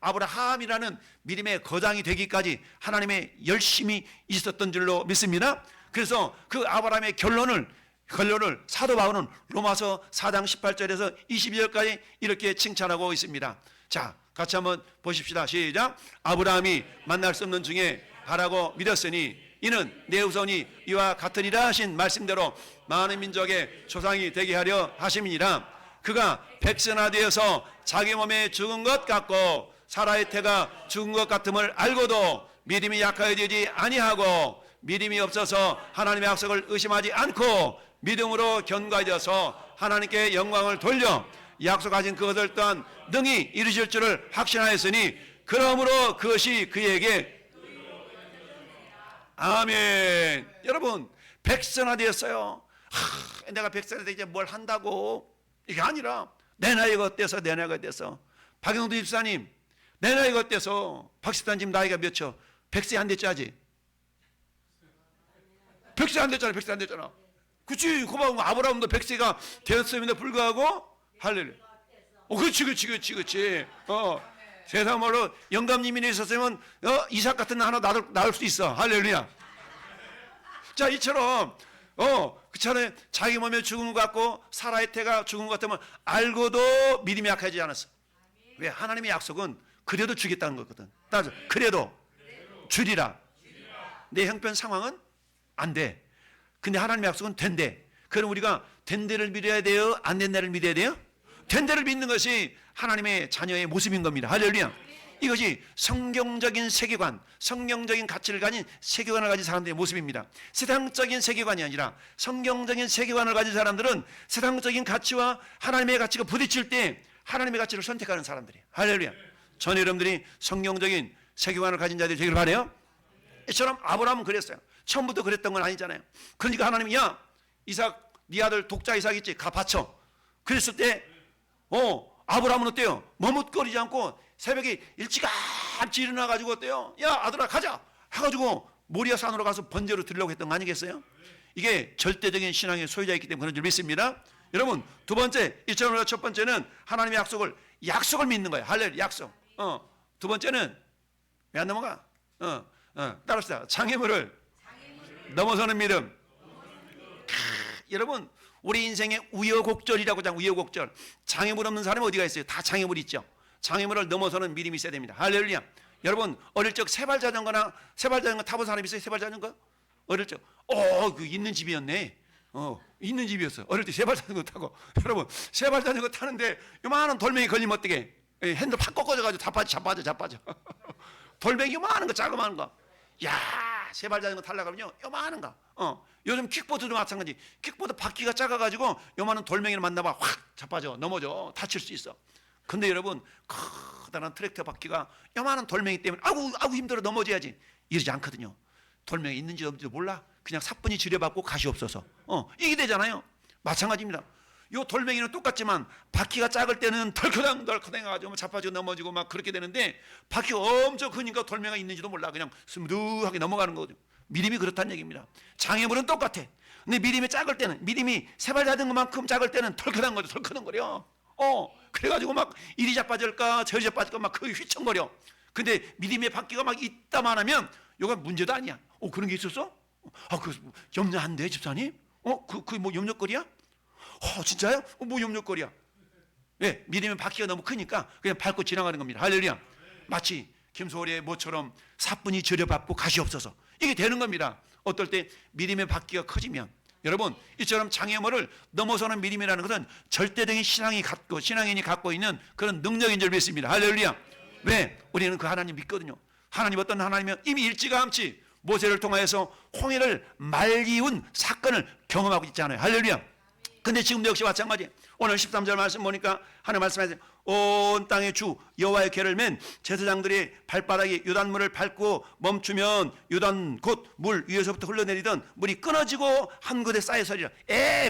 아브라함이라는 믿음의 거장이 되기까지 하나님의 열심이 있었던 줄로 믿습니다. 그래서 그 아브라함의 결론을 사도 바울은 로마서 4장 18절에서 22절까지 이렇게 칭찬하고 있습니다. 자, 같이 한번 보십시다. 시작. 아브라함이 만날 수 없는 중에 바라고 믿었으니 이는 내 후손이 이와 같으리라 하신 말씀대로 많은 민족의 조상이 되게 하려 하심이니라. 그가 백선화되어서 자기 몸에 죽은 것 같고 사라의 태가 죽은 것 같음을 알고도 믿음이 약하여지지 아니하고 믿음이 없어서 하나님의 약속을 의심하지 않고 믿음으로 견고해져서 하나님께 영광을 돌려 약속하신 그것을 또한 능히 이루실 줄을 확신하였으니 그러므로 그것이 그에게 아멘. 여러분 백선화되었어요. 내가 100살에 이제 뭘 한다고, 이게 아니라 내 나이가 어때서, 내 나이가 어때서. 박영도 집사님 내 나이가 어때서. 박식사님 나이가 몇이요? 100세 안 됐지 아직? 100세 안 됐잖아. 100세 안 됐잖아. 그치. 고마운 거. 아브라함도 100세가 되었음에도 불구하고 할렐루야. 그렇지. 세상 말로 영감님이 있었으면 이삭 같은 거 하나 낳을 수 있어. 할렐루야. 자, 이처럼 그처럼 자기 몸에 죽은 것 같고 사라의 태가 죽은 것 같으면 알고도 믿음이 약하지 않았어. 왜? 하나님의 약속은 그래도 주겠다는 거거든. 따라서 그래도 주리라. 내 형편 상황은 안 돼. 근데 하나님의 약속은 된대. 그럼 우리가 된 데를 믿어야 돼요? 안 된 데를 믿어야 돼요? 된 데를 믿는 것이 하나님의 자녀의 모습인 겁니다. 할렐루야. 이것이 성경적인 세계관, 성경적인 가치를 가진 세계관을 가진 사람들의 모습입니다. 세상적인 세계관이 아니라 성경적인 세계관을 가진 사람들은 세상적인 가치와 하나님의 가치가 부딪힐 때 하나님의 가치를 선택하는 사람들이에요. 할렐루야. 전 여러분들이 성경적인 세계관을 가진 자들이 되길 바라요. 이처럼 아브라함은 그랬어요. 처음부터 그랬던 건 아니잖아요. 그러니까 하나님이 야 이삭 네 아들 독자 이삭 있지? 가 바쳐. 그랬을 때 아브라함은 어때요? 머뭇거리지 않고 새벽에 일찌감치 일어나가지고 어때요? 야 아들아 가자 해가지고 모리아 산으로 가서 번제로 드리려고 했던 거 아니겠어요? 이게 절대적인 신앙의 소유자이기 때문에 그런 줄 믿습니다. 여러분 두 번째 이처럼 첫 번째는 하나님의 약속을 믿는 거예요. 할렐루야. 약속. 두 번째는 왜 안 넘어가? 따라합시다. 장애물을 넘어서는 믿음. 여러분 우리 인생의 우여곡절이라고 하잖아요. 우여곡절. 장애물 없는 사람이 어디가 있어요? 다 장애물 있죠. 장애물을 넘어서는 믿음이 있어야 됩니다. 할렐루야. 여러분 어릴 적 세발자전거 타본 사람 있어요? 세발자전거? 어릴 적 그 있는 집이었네. 있는 집이었어. 어릴 때 세발자전거 타고. 여러분 세발자전거 타는데 요만한 돌멩이 걸리면 어떻게? 핸들 팍 꺾어져가지고 자빠져. 돌멩이 요만한 거 자그마한 거. 야 세발자전거 타려고 하면요 요만한 거. 요즘 킥보드도 마찬가지. 킥보드 바퀴가 작아가지고 요만한 돌멩이를 만나봐 확 자빠져 넘어져 다칠 수 있어. 근데 여러분 커다란 트랙터 바퀴가 요만한 돌멩이 때문에 아구 힘들어 넘어져야지 이러지 않거든요. 돌멩이 있는지 없는지도 몰라. 그냥 사뿐히 지려받고 가시 없어서 이게 되잖아요. 마찬가지입니다. 요 돌멩이는 똑같지만 바퀴가 작을 때는 덜커덩 해가지고 자빠지고 넘어지고 막 그렇게 되는데 바퀴가 엄청 크니까 돌멩이가 있는지도 몰라. 그냥 스무드하게 넘어가는 거죠. 믿음이 그렇다는 얘기입니다. 장애물은 똑같아. 근데 믿음이 작을 때는 믿음이 세발자전거만큼 작을 때는 덜커덩거려. 그래가지고 막 이리 자빠질까 저리 자빠질까 막 거의 휘청거려. 근데 믿음의 바퀴가 막 있다만 하면 이건 문제도 아니야. 그런 게 있었어? 그 염려한데 집사님? 그 뭐 염려거리야? 진짜요? 뭐 염려거리야? 왜? 믿음의 바퀴가 너무 크니까 그냥 밟고 지나가는 겁니다. 할렐루야. 마치 김소월의 모처럼 사뿐히 저려받고 가시 없어서 이게 되는 겁니다. 어떨 때 믿음의 바퀴가 커지면 여러분 이처럼 장애물을 넘어서는 믿음이라는 것은 절대적인 신앙인이 갖고 있는 그런 능력인 줄 믿습니다. 할렐루야. 왜? 우리는 그 하나님 믿거든요. 하나님 어떤 하나님은 이미 일찌감치 모세를 통하여서 홍해를 말리운 사건을 경험하고 있잖아요. 할렐루야. 근데 지금도 역시 마찬가지. 오늘 13절 말씀 보니까 하나님 말씀하세요. 온 땅의 주 여호와의 궤를 맨 제사장들이 발바닥에 요단물을 밟고 멈추면 요단 곧 물 위에서부터 흘러내리던 물이 끊어지고 한 곳에 쌓여서리라.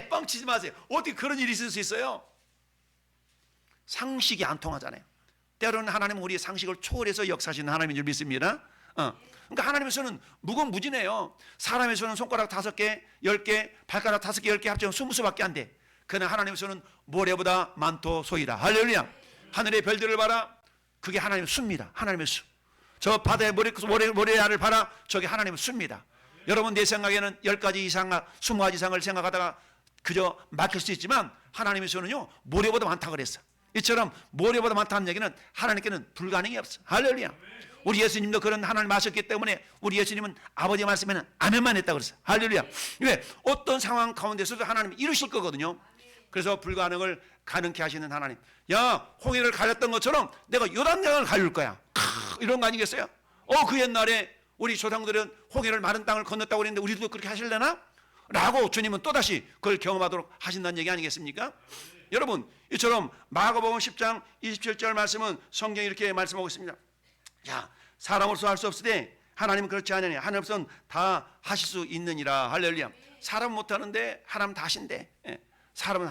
뻥치지 마세요. 어떻게 그런 일이 있을 수 있어요? 상식이 안 통하잖아요. 때로는 하나님은 우리의 상식을 초월해서 역사하시는 하나님인 줄 믿습니다. 그러니까 하나님의 손은 무궁무진해요. 사람의 손은 손가락 5개, 10개, 발가락 5개, 10개 합치면 20수밖에 안 돼. 그러나 하나님의 손은 모래보다 많도소이다. 할렐루야. 하늘의 별들을 봐라. 그게 하나님의 수입니다. 하나님의 수. 저 바다의 모래알을 봐라. 저게 하나님의 수입니다. 여러분 내 생각에는 10가지 이상, 20가지 이상을 생각하다가 그저 막힐 수 있지만 하나님의 수는요 모래보다 많다 그랬어. 이처럼 모래보다 많다는 얘기는 하나님께는 불가능이 없어. 할렐루야. 우리 예수님도 그런 하나님을 마셨기 때문에 우리 예수님은 아버지 말씀에는 아멘만 했다고 그랬어요. 할렐루야. 왜? 어떤 상황 가운데서도 하나님이 이루실 거거든요. 그래서 불가능을 가능케 하시는 하나님. 야 홍해를 가렸던 것처럼 내가 요단강을 가릴 거야. 이런 거 아니겠어요? 그 옛날에 우리 조상들은 홍해를 마른 땅을 건넜다고 그랬는데 우리도 그렇게 하실래나? 라고 주님은 또다시 그걸 경험하도록 하신다는 얘기 아니겠습니까? 여러분 이처럼 마가복음 10장 27절 말씀은 성경이 이렇게 말씀하고 있습니다. 자, 사람으로서 할 수 없으되 하나님은 그렇지 않으니 하나님으로서는 다 하실 수 있느니라. 할렐루야. 사람은 못하는데 하나님 다 하신대. 예. 사람은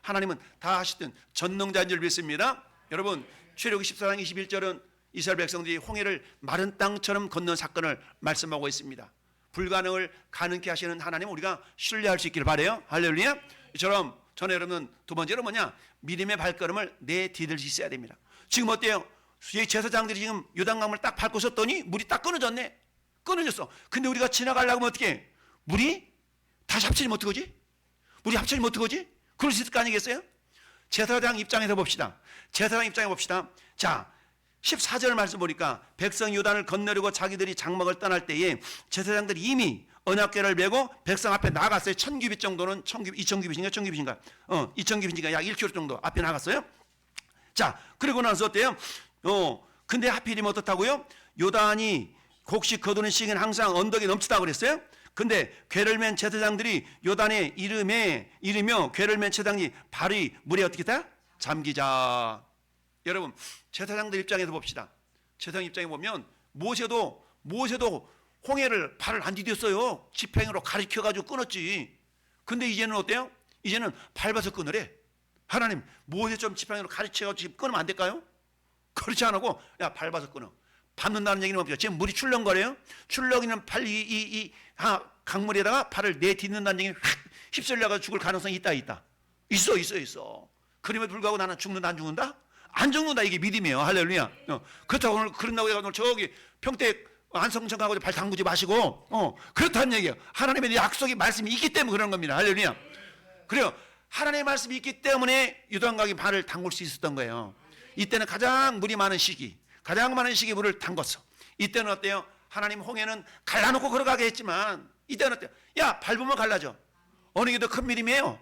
하나님은 다 하시던 전능자인 줄 믿습니다. 여러분 출애굽기 14장 21절은 이스라엘 백성들이 홍해를 마른 땅처럼 건넌 사건을 말씀하고 있습니다. 불가능을 가능케 하시는 하나님 우리가 신뢰할 수 있기를 바라요. 할렐루야. 이처럼 저는 여러분 두 번째로 뭐냐, 믿음의 발걸음을 내디딜 수 있어야 됩니다. 지금 어때요? 제사장들이 지금 요단강을 딱 밟고 섰더니 물이 딱 끊어졌네. 끊어졌어. 근데 우리가 지나가려고 하면 어떻게 해? 물이 다시 합쳐지면 어떡하지? 물이 합쳐지면 어떡하지? 그럴 수 있을 거 아니겠어요? 제사장 입장에서 봅시다. 제사장 입장에 봅시다. 자, 14절 말씀 보니까 백성 요단을 건너려고 자기들이 장막을 떠날 때에 제사장들이 이미 언약궤를 메고 백성 앞에 나갔어요. 1000규빗 정도는 2000규빗인가 1000규빗인가 2000규빗인가 약 1km 정도 앞에 나갔어요. 자, 그리고 나서 어때요? 근데 하필이면 어떻다고요? 요단이 곡식 거두는 시기는 항상 언덕에 넘치다 그랬어요. 근데 궤를 맨 제사장들이 요단에 이르며 궤를 맨 제사장이 발이 물에 어떻게 다? 잠기자. 여러분 제사장들 입장에서 봅시다. 제사장 입장에 보면 모세도 홍해를 발을 안 디뎠어요. 지팡이로 가리켜가지고 끊었지. 근데 이제는 어때요? 이제는 밟아서 끊으래. 하나님 모세 좀 지팡이로 가르쳐가지고 끊으면 안 될까요? 그렇지 않고 야 밟아서 끊어. 밟는다는 얘기는 뭡니까? 지금 물이 출렁거려요. 출렁이는 강물에다가 발을 내딛는다는 얘기는 휩쓸려가 죽을 가능성이 있다. 있어. 그럼에도 불구하고 나는 죽는다 안 죽는다? 안 죽는다. 이게 믿음이에요. 할렐루야. 그렇다고 오늘 그런다고 해가지고 저기 평택 안성천 가고 발 담그지 마시고 그렇다는 얘기예요. 하나님의 약속이 말씀이 있기 때문에 그런 겁니다. 할렐루야. 그래요. 하나님의 말씀이 있기 때문에 요단강이 발을 담글 수 있었던 거예요. 이때는 가장 물이 많은 시기, 가장 많은 시기 물을 담궜어. 이때는 어때요? 하나님 홍해는 갈라놓고 걸어가게 했지만 이때는 어때요? 야 밟으면 갈라져. 어느 게 더 큰 믿음이에요?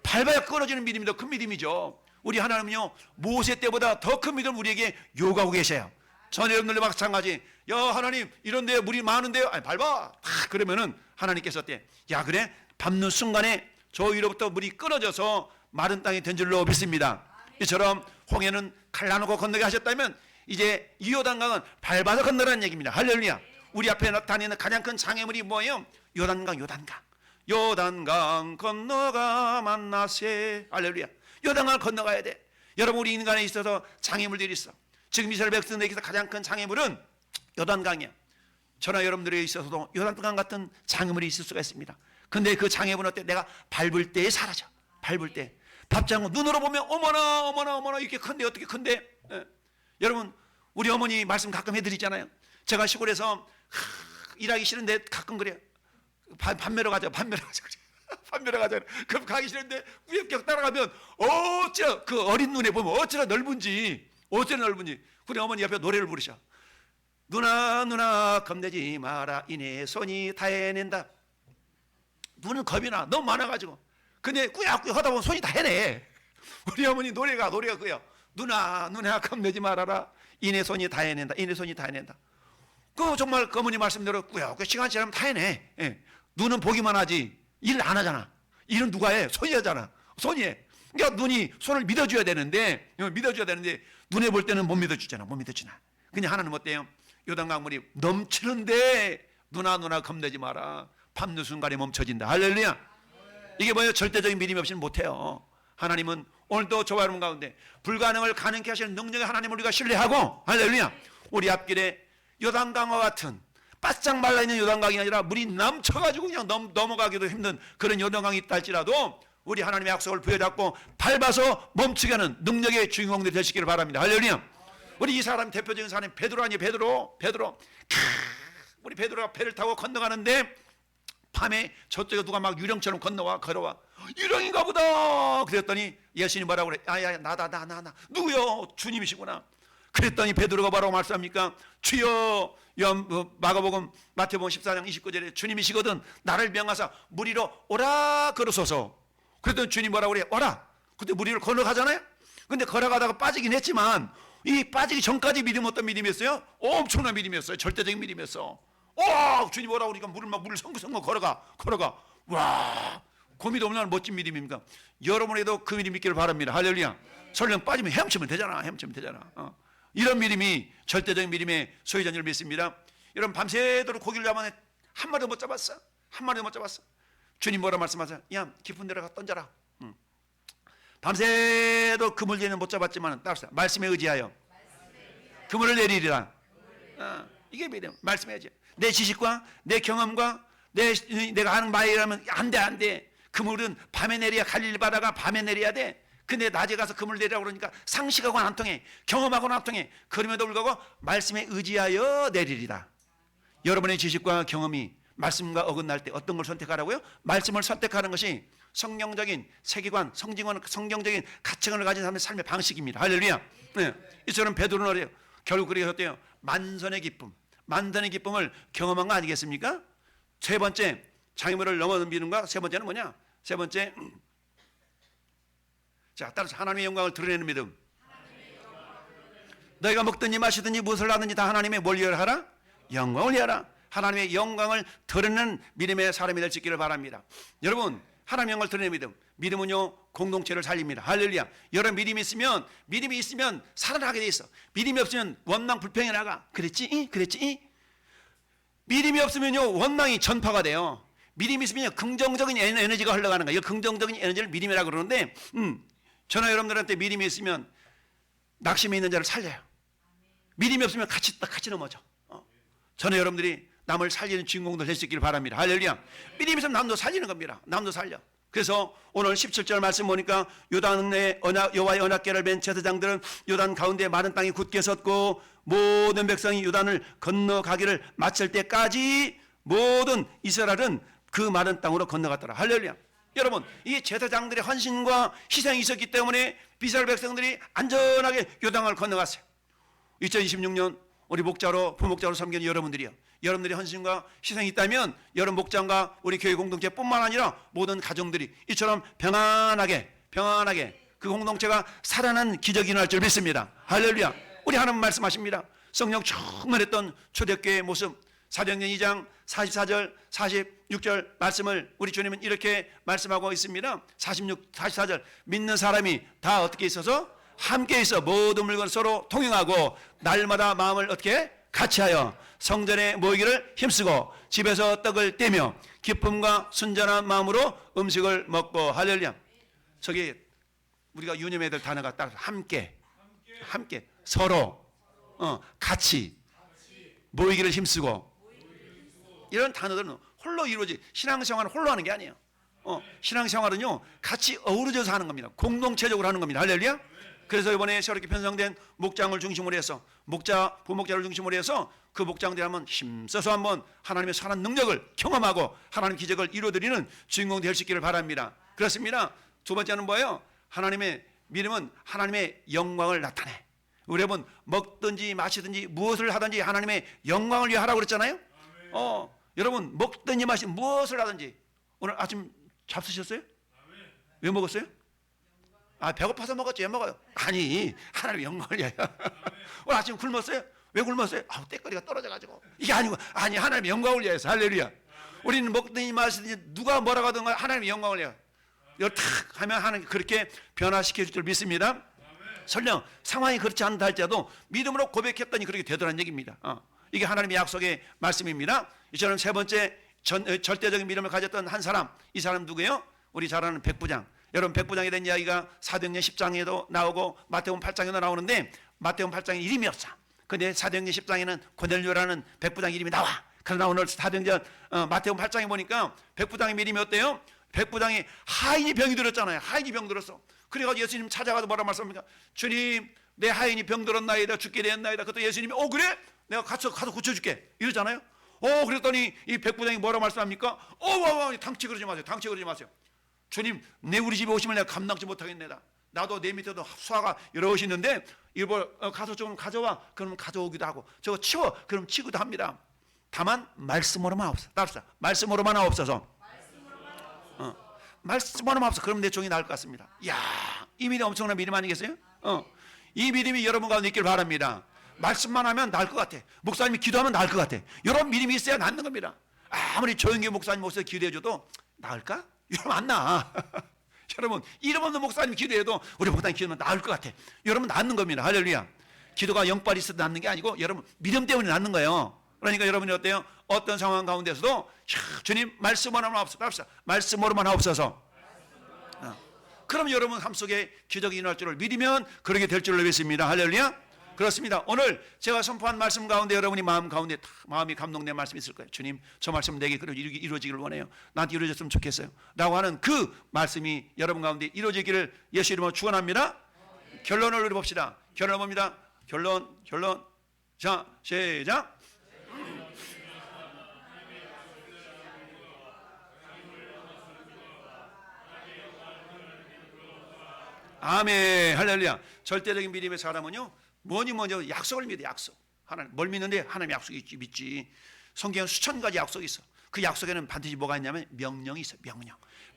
밟아야 끊어지는 믿음이 더 큰 믿음이죠. 우리 하나님은요 모세 때보다 더 큰 믿음을 우리에게 요구하고 계세요. 전 여러분들도 마찬가지. 야 하나님 이런데 물이 많은데요. 아니 밟아. 그러면은 하나님께서 어때? 야 그래? 밟는 순간에 저 위로부터 물이 끊어져서 마른 땅이 된 줄로 믿습니다. 이처럼 홍해는 갈라놓고 건너게 하셨다면 이제 이 요단강은 밟아서 건너라는 얘기입니다. 할렐루야. 우리 앞에 나타나는 가장 큰 장애물이 뭐예요? 요단강 건너가 만나세. 할렐루야. 요단강을 건너가야 돼. 여러분 우리 인간에 있어서 장애물들이 있어. 지금 이스라엘 백성들에게서 가장 큰 장애물은 요단강이야. 저나 여러분들에 있어서도 요단강 같은 장애물이 있을 수가 있습니다. 근데 그 장애물은 어때? 내가 밟을 때에 사라져. 밟을 때. 밟장구 눈으로 보면 어머나 이렇게 큰데 어떻게 큰데? 여러분 우리 어머니 말씀 가끔 해드리잖아요. 제가 시골에서 일하기 싫은데 가끔 그래요. 밤매러 가자 그래. 밤매러 가자. 그럼 가기 싫은데 우연격 따라가면 어찌나 그 어린 눈에 보면 어찌나 넓은지. 우리 어머니 옆에 노래를 부르셔. 누나 겁내지 마라 이내 손이 다 해낸다. 눈은 겁이 나 너무 많아가지고. 근데 꾸역꾸역 하다 보면 손이 다 해내. 우리 어머니 노래가 그요. 누나 겁내지 말아라 이내 손이 다 해낸다. 그 정말 그 어머니 말씀대로 꾸역꾸역 시간 지나면 다 해내. 예. 눈은 보기만 하지 일 안 하잖아. 일은 누가 해? 손이 하잖아. 손이 해. 그러니까 눈이 손을 믿어줘야 되는데 눈에 볼 때는 못 믿어주잖아. 그냥 하나님 어때요? 요단강 물이 넘치는데 누나 겁내지 마라. 밟는 순간에 멈춰진다. 할렐루야. 이게 뭐예요? 절대적인 믿음이 없이는 못해요. 하나님은 오늘도 저와 여러분 가운데 불가능을 가능케 하시는 능력의 하나님을 우리가 신뢰하고 할렐루야. 우리 앞길에 요단강과 같은 바짝 말라있는 요단강이 아니라 물이 넘쳐가지고 그냥 넘어가기도 힘든 그런 요단강이 있다 할지라도 우리 하나님의 약속을 부여잡고 밟아서 멈추게 하는 능력의 주인공들이 되시기를 바랍니다. 할렐루야. 우리 이 사람 대표적인 사람이 베드로 아니에요? 베드로. 우리 베드로가 배를 타고 건너가는데 밤에 저쪽에 누가 막 유령처럼 걸어와. 유령인가 보다. 그랬더니 예수님이 뭐라고 그래? 야 나다. 누구요? 주님이시구나. 그랬더니 베드로가 뭐라고 말씀합니까? 주여. 마가복음 마태복음 14장 29절에 주님이시거든 나를 명하사 물 위로 오라 걸어서서. 그랬더니 주님 뭐라고 그래? 오라. 근데 물 위로 건너가잖아요. 근데 걸어가다가 빠지긴 했지만 이 빠지기 전까지 믿음 어떤 믿음이었어요? 엄청난 믿음이었어요. 절대적인 믿음이었어. 주님 뭐라고 그러니까 물을 성성거 걸어가. 와, 고민도 없는 멋진 믿음입니까? 여러분에도 그 믿음 있기를 바랍니다. 할렐루야. 설령 빠지면 헤엄치면 되잖아. 이런 믿음이 절대적인 믿음의 소유자인 줄 믿습니다. 여러분 밤새도록 고기를 잡아내 한 마리도 못 잡았어. 주님 뭐라 말씀하세요? 야, 깊은 데로 가 던져라. 밤새도 그물지는 못 잡았지만 따라서 말씀에 의지하여 그물을 내리리라. 이게 믿음. 말씀에 의지. 내 지식과 내 경험과 내가 하는 말이라면 안 돼. 그물은 밤에 내려야 갈릴 바다가 밤에 내려야 돼. 근데 낮에 가서 그물 내리라고 그러니까 상식하고는 안 통해. 경험하고는 안 통해. 그럼에도 불구하고 말씀에 의지하여 내리리라. 여러분의 지식과 경험이 말씀과 어긋날 때 어떤 걸 선택하라고요? 말씀을 선택하는 것이 성경적인 세계관, 성경적인 가치관을 가진 사람의 삶의 방식입니다. 할렐루야. 네. 이처럼 베드로는 어래요. 결국 그렇게 했대요. 만선의 기쁨을 경험한 거 아니겠습니까? 세 번째, 장애물을 넘어넘기는 거. 세 번째는 뭐냐? 세 번째, 자, 따라서 하나님의 영광을 드러내는 믿음. 너희가 먹든지 마시든지 무엇을 하든지 다 하나님의 뭘 위하라? 영광을 위하라. 하나님의 영광을 드러내는 믿음의 사람이 될 수 있기를 바랍니다. 여러분, 하나님의 영광을 드러내는 믿음. 믿음은요, 공동체를 살립니다. 할렐루야. 여러분 믿음이 있으면 살아나게 돼 있어. 믿음이 없으면 원망 불평이 나가. 그랬지? 믿음이 없으면요, 원망이 전파가 돼요. 믿음이 있으면요, 긍정적인 에너지가 흘러가는 거예요. 긍정적인 에너지를 믿음이라고 그러는데, 저는 여러분들한테 믿음이 있으면 낙심에 있는 자를 살려요. 믿음이 없으면 같이 넘어져. 저는 여러분들이 남을 살리는 주인공들 될 수 있기를 바랍니다. 할렐루야. 믿음이 있으면 남도 살리는 겁니다. 남도 살려. 그래서 오늘 17절 말씀 보니까 요단의 여호와의 언약궤를 맨 제사장들은 요단 가운데 마른 땅이 굳게 섰고 모든 백성이 요단을 건너가기를 마칠 때까지 모든 이스라엘은 그 마른 땅으로 건너갔더라. 할렐루야. 여러분, 이 제사장들의 헌신과 희생이 있었기 때문에 이스라엘 백성들이 안전하게 요단을 건너갔어요. 2026년 우리 부목자로 섬기는 여러분들이요, 여러분들이 헌신과 희생이 있다면 여러분 목장과 우리 교회 공동체뿐만 아니라 모든 가정들이 이처럼 평안하게 그 공동체가 살아난 기적이 일어날 줄 믿습니다. 할렐루야. 우리 하나님 말씀하십니다. 성령 충만했던 초대교회의 모습, 사도행전 2장 44절 46절 말씀을 우리 주님은 이렇게 말씀하고 있습니다. 44절 믿는 사람이 다 어떻게 있어서 함께 있어 모든 물건 서로 통용하고 날마다 마음을 어떻게 같이하여 성전에 모이기를 힘쓰고 집에서 떡을 떼며 기쁨과 순전한 마음으로 음식을 먹고. 할렐루야. 저기 우리가 유념해야 될 단어가 딱 함께 서로 같이 모이기를 힘쓰고. 이런 단어들은 홀로 이루어지, 신앙생활은 홀로 하는 게 아니에요. 신앙생활은요 같이 어우러져서 하는 겁니다. 공동체적으로 하는 겁니다. 할렐루야. 그래서 이번에 새롭게 편성된 목장을 중심으로 해서 부목자를 중심으로 해서 그 목장들이 한번 힘써서 한번 하나님의 선한 능력을 경험하고 하나님 기적을 이루어드리는 주인공 될 수 있기를 바랍니다. 그렇습니다. 두 번째는 뭐예요? 하나님의 믿음은 하나님의 영광을 나타내. 우리 여러분 먹든지 마시든지 무엇을 하든지 하나님의 영광을 위해 하라고 그랬잖아요. 여러분 먹든지 마시든지 무엇을 하든지. 오늘 아침 잡수셨어요? 왜 먹었어요? 배고파서 먹었지. 왜 먹어요? 아니, 하나님의 영광을 위하여. 오늘 아침 굶었어요? 왜 굶었어요? 때거리가 떨어져가지고. 이게 아니고, 하나님의 영광을 위해서. 할렐루야. 우리는 먹든지 마시든지 누가 뭐라고 하든 하나님의 영광을 위하여. 이걸 탁 하면 하나님 그렇게 변화시켜 줄 줄 믿습니다. 설령 상황이 그렇지 않다 할지라도 믿음으로 고백했더니 그렇게 되더라는 얘기입니다. 이게 하나님의 약속의 말씀입니다. 이처럼 세 번째 절대적인 믿음을 가졌던 한 사람, 이 사람 누구예요? 우리 잘 아는 백부장. 여러분 백부장에 대한 이야기가 사도행전 10장에도 나오고 마태복음 8장에도 나오는데 마태복음 8장에 이름이 없어. 근데 사도행전 10장에는 고넬료라는 백부장 이름이 나와. 그러나 오늘 사도행전 마태복음 8장에 보니까 백부장의 이름이 어때요? 백부장이 하인이 병이 들었잖아요. 하인이 병 들었어. 그래가지고 예수님 찾아가서 뭐라 말씀합니까? 주님, 내 하인이 병 들었나이다. 죽게 되었나이다. 그때 예수님이 그래? 내가 가서 고쳐줄게. 이러잖아요. 그랬더니 이 백부장이 뭐라 말씀합니까? 당치 그러지 마세요. 주님, 내 우리 집에 오시면 내가 감당치 못하겠네다. 나도 내 밑에도 수하가 여럿이 있는데 이걸 가서 좀 가져와. 그러면 가져오기도 하고 저거 치워. 그럼 치기도 합니다. 다만 말씀으로만 없어. 말씀으로만 없어서. 말씀으로만 없어. 그럼 내 종이 나을 것 같습니다. 이야, 이 믿음 엄청난 믿음 아니겠어요? 이 믿음이 여러분 가운데 있길 바랍니다. 말씀만 하면 나을 것 같아. 목사님이 기도하면 나을 것 같아. 이런 믿음이 있어야 낫는 겁니다. 아무리 조영기 목사님 목사님 기도해줘도 나을까? 이러면 안 나. 여러분 이름 없는 목사님이 기도해도 우리 목사님 기도하면 나을 것 같아. 여러분 낫는 겁니다. 할렐루야. 기도가 영빨이 있어도 낫는 게 아니고 여러분 믿음 때문에 낫는 거예요. 그러니까 여러분이 어때요? 어떤 상황 가운데서도 주님 말씀으로만 하옵소서. 말씀으로만 하옵소서. 그럼 여러분 삶 속에 기적이 일어날 줄을 믿으면 그렇게 될 줄을 믿습니다. 할렐루야. 그렇습니다. 오늘 제가 선포한 말씀 가운데 여러분이 마음 가운데 마음이 감동된 말씀이 있을 거예요. 주님, 저 말씀 내게 이루어지기를 원해요. 나한테 이루어졌으면 좋겠어요. 라고 하는 그 말씀이 여러분 가운데 이루어지기를 예수 이름으로 축원합니다. 결론을 봅시다. 결론은 뭡니다? 결론. 자, 시작. 아멘. 할렐루야. 절대적인 믿음의 사람은요, 뭐니 약속을 믿어. 약속. 하나님 뭘 믿는데? 하나님 약속이 있지, 믿지. 성경에 수천 가지 약속이 있어. 그 약속에는 반드시 뭐가 있냐면 명령이 있어.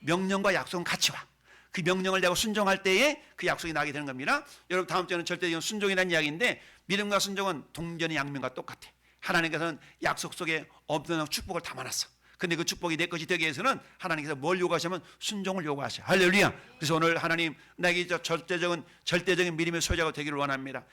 명령과 약속은 같이 와. 그 명령을 내가 순종할 때에 그 약속이 나게 되는 겁니다. 여러분 다음 주에는 절대적인 순종이라는 이야기인데, 믿음과 순종은 동전의 양면과 똑같아. 하나님께서는 약속 속에 없는 축복을 담아놨어. 근데 그 축복이 내 것이 되기 위해서는 하나님께서 뭘 요구하시면 순종을 요구하셔. 할렐루야. 그래서 오늘 하나님 나에게 절대적인 믿음의 소유자가 되기를 원합니다.